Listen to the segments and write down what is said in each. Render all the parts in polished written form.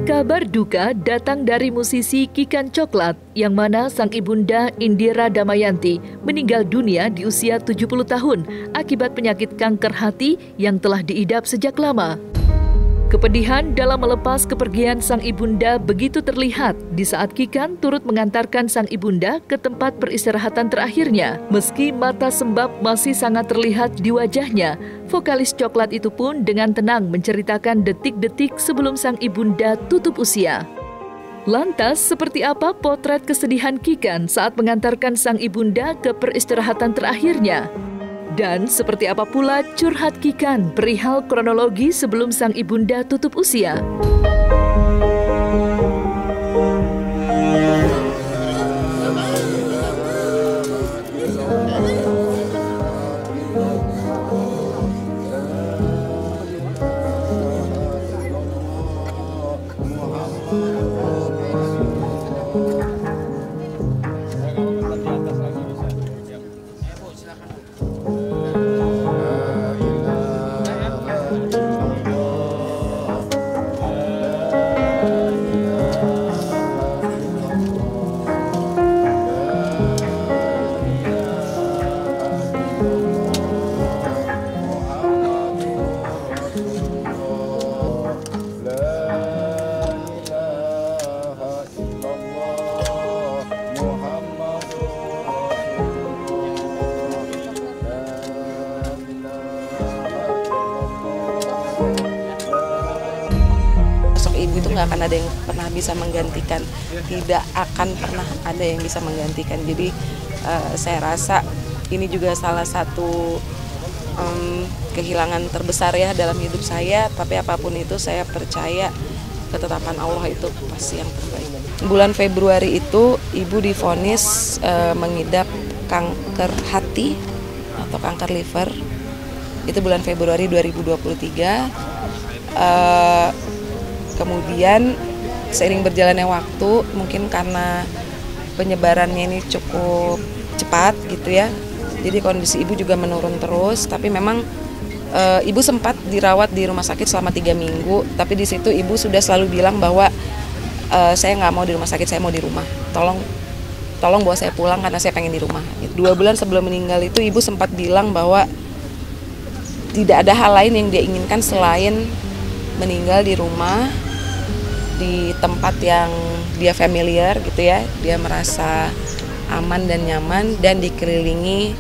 Kabar duka datang dari musisi Kikan Coklat, yang mana sang ibunda Indira Damayanti meninggal dunia di usia 70 tahun akibat penyakit kanker hati yang telah diidap sejak lama. Kepedihan dalam melepas kepergian sang ibunda begitu terlihat di saat Kikan turut mengantarkan sang ibunda ke tempat peristirahatan terakhirnya. Meski mata sembab masih sangat terlihat di wajahnya, vokalis Coklat itu pun dengan tenang menceritakan detik-detik sebelum sang ibunda tutup usia. Lantas, seperti apa potret kesedihan Kikan saat mengantarkan sang ibunda ke peristirahatan terakhirnya? Dan seperti apa pula curhat Kikan perihal kronologi sebelum sang ibunda tutup usia? Ibu itu nggak akan ada yang pernah bisa menggantikan, tidak akan pernah ada yang bisa menggantikan. Jadi saya rasa ini juga salah satu kehilangan terbesar ya dalam hidup saya. Tapi apapun itu saya percaya ketetapan Allah itu pasti yang terbaik. Bulan Februari itu ibu divonis mengidap kanker hati atau kanker liver. Itu bulan Februari 2023. Kemudian seiring berjalannya waktu, mungkin karena penyebarannya ini cukup cepat gitu ya, jadi kondisi ibu juga menurun terus. Tapi memang ibu sempat dirawat di rumah sakit selama 3 minggu, tapi di situ ibu sudah selalu bilang bahwa saya nggak mau di rumah sakit, saya mau di rumah. Tolong bawa saya pulang karena saya pengen di rumah. 2 bulan sebelum meninggal itu ibu sempat bilang bahwa tidak ada hal lain yang dia inginkan selain meninggal di rumah, di tempat yang dia familiar gitu ya, dia merasa aman dan nyaman dan dikelilingi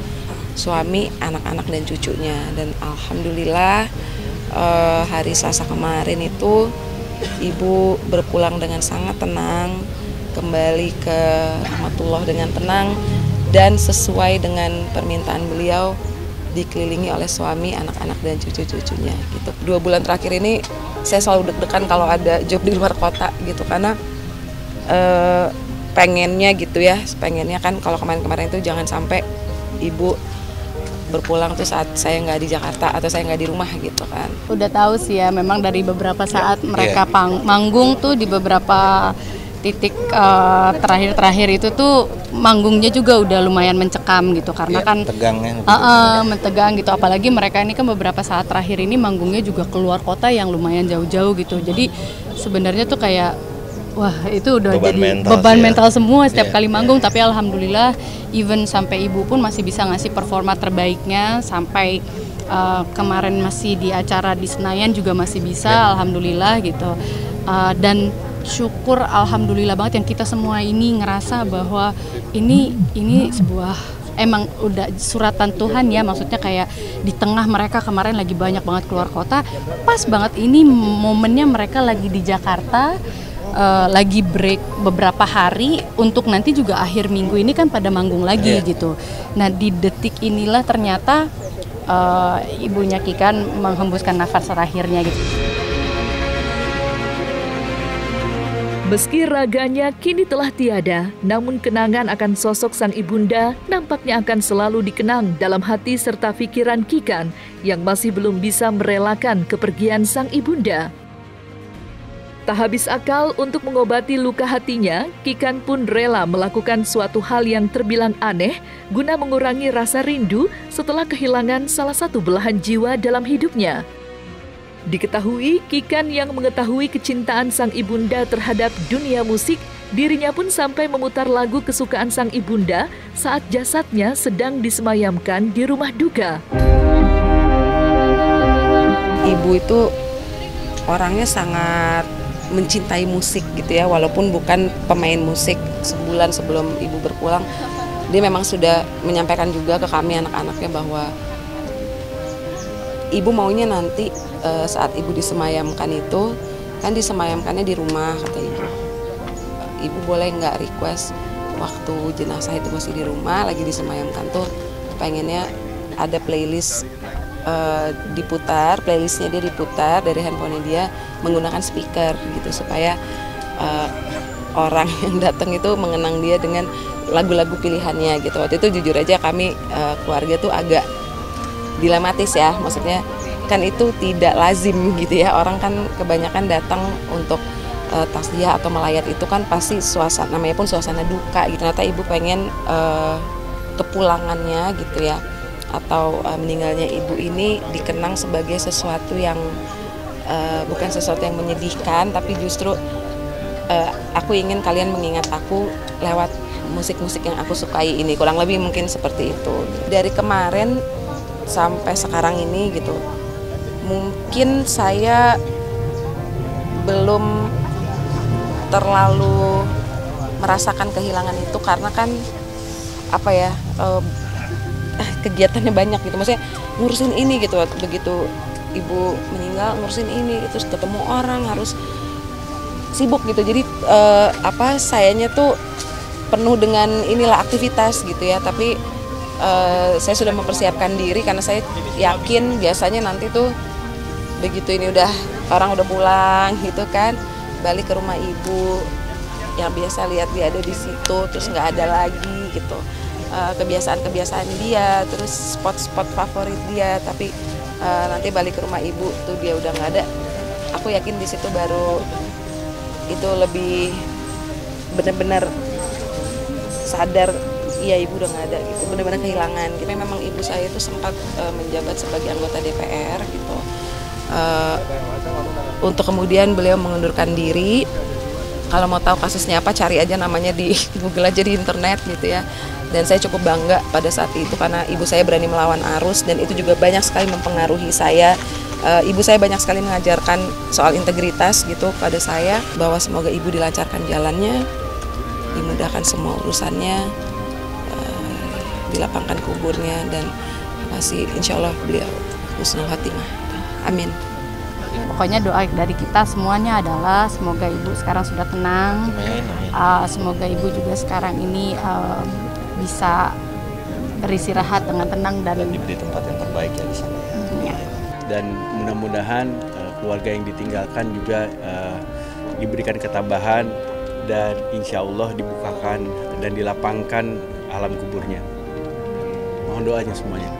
suami, anak-anak dan cucunya. Dan alhamdulillah hari Selasa kemarin itu ibu berpulang dengan sangat tenang, kembali ke rahmatullah dengan tenang dan sesuai dengan permintaan beliau, dikelilingi oleh suami, anak-anak dan cucu-cucunya gitu. 2 bulan terakhir ini saya selalu deg-degan kalau ada job di luar kota gitu, karena pengennya gitu ya, pengennya kan kalau kemarin-kemarin itu jangan sampai ibu berpulang tuh saat saya nggak di Jakarta atau saya nggak di rumah gitu kan. Udah tahu sih ya, memang dari beberapa saat mereka manggung tuh di beberapa titik terakhir-terakhir itu tuh manggungnya juga udah lumayan mencekam gitu, karena kan tegangnya mentegang gitu. Apalagi mereka ini kan beberapa saat terakhir ini manggungnya juga keluar kota yang lumayan jauh-jauh gitu. Jadi sebenarnya tuh kayak wah itu udah beban mental semua setiap kali manggung. Tapi alhamdulillah even sampai ibu pun masih bisa ngasih performa terbaiknya. Sampai kemarin masih di acara di Senayan juga masih bisa, alhamdulillah gitu. Dan syukur alhamdulillah banget yang kita semua ini ngerasa bahwa ini sebuah emang udah suratan Tuhan ya, maksudnya kayak di tengah mereka kemarin lagi banyak banget keluar kota, pas banget ini momennya mereka lagi di Jakarta, lagi break beberapa hari untuk nanti juga akhir minggu ini kan pada manggung lagi gitu. Nah di detik inilah ternyata ibunya Kikan menghembuskan nafas terakhirnya gitu. Meski raganya kini telah tiada, namun kenangan akan sosok sang ibunda nampaknya akan selalu dikenang dalam hati serta pikiran Kikan yang masih belum bisa merelakan kepergian sang ibunda. Tak habis akal untuk mengobati luka hatinya, Kikan pun rela melakukan suatu hal yang terbilang aneh guna mengurangi rasa rindu setelah kehilangan salah satu belahan jiwa dalam hidupnya. Diketahui, Kikan yang mengetahui kecintaan sang ibunda terhadap dunia musik, dirinya pun sampai memutar lagu kesukaan sang ibunda saat jasadnya sedang disemayamkan di rumah duka. Ibu itu orangnya sangat mencintai musik gitu ya, walaupun bukan pemain musik. Sebulan sebelum ibu berpulang, dia memang sudah menyampaikan juga ke kami anak-anaknya bahwa ibu maunya nanti saat ibu disemayamkan itu, kan disemayamkannya di rumah kata ibu. Ibu boleh nggak request waktu jenazah itu masih di rumah lagi disemayamkan tuh pengennya ada playlist diputar, playlistnya dia diputar dari handphonenya dia menggunakan speaker gitu, supaya orang yang datang itu mengenang dia dengan lagu-lagu pilihannya gitu. Waktu itu jujur aja kami keluarga tuh agak dilematis ya, maksudnya kan itu tidak lazim gitu ya, orang kan kebanyakan datang untuk takziah atau melayat itu kan pasti suasana, namanya pun suasana duka gitu. Ternyata ibu pengen kepulangannya gitu ya, atau meninggalnya ibu ini dikenang sebagai sesuatu yang bukan sesuatu yang menyedihkan, tapi justru aku ingin kalian mengingat aku lewat musik-musik yang aku sukai ini, kurang lebih mungkin seperti itu. Dari kemarin sampai sekarang ini gitu, mungkin saya belum terlalu merasakan kehilangan itu karena kan apa ya, kegiatannya banyak gitu, maksudnya ngurusin ini gitu. Begitu ibu meninggal ngurusin ini, terus ketemu orang harus sibuk gitu, jadi sayanya tuh penuh dengan inilah aktivitas gitu ya. Tapi saya sudah mempersiapkan diri karena saya yakin biasanya nanti tuh begitu ini orang udah pulang gitu kan, balik ke rumah ibu yang biasa lihat dia ada di situ terus nggak ada lagi gitu, kebiasaan-kebiasaan dia, terus spot-spot favorit dia, tapi nanti balik ke rumah ibu tuh dia udah nggak ada. Aku yakin di situ baru itu lebih benar-benar sadar, iya ibu udah nggak ada gitu, benar-benar kehilangan gitu. Memang ibu saya itu sempat menjabat sebagai anggota DPR gitu, untuk kemudian beliau mengundurkan diri. Kalau mau tahu kasusnya apa, cari aja namanya di Google aja di internet gitu ya. Dan saya cukup bangga pada saat itu karena ibu saya berani melawan arus, dan itu juga banyak sekali mempengaruhi saya. Ibu saya banyak sekali mengajarkan soal integritas gitu pada saya, bahwa semoga ibu dilancarkan jalannya, dimudahkan semua urusannya, dilapangkan kuburnya, dan masih insya Allah beliau husnul khatimah. Amin. Pokoknya doa dari kita semuanya adalah semoga ibu sekarang sudah tenang. Semoga ibu juga sekarang ini bisa beristirahat dengan tenang dan di tempat yang terbaik ya di sana. Ya. Dan mudah-mudahan keluarga yang ditinggalkan juga diberikan ketabahan dan insya Allah dibukakan dan dilapangkan alam kuburnya. Mohon doanya semuanya.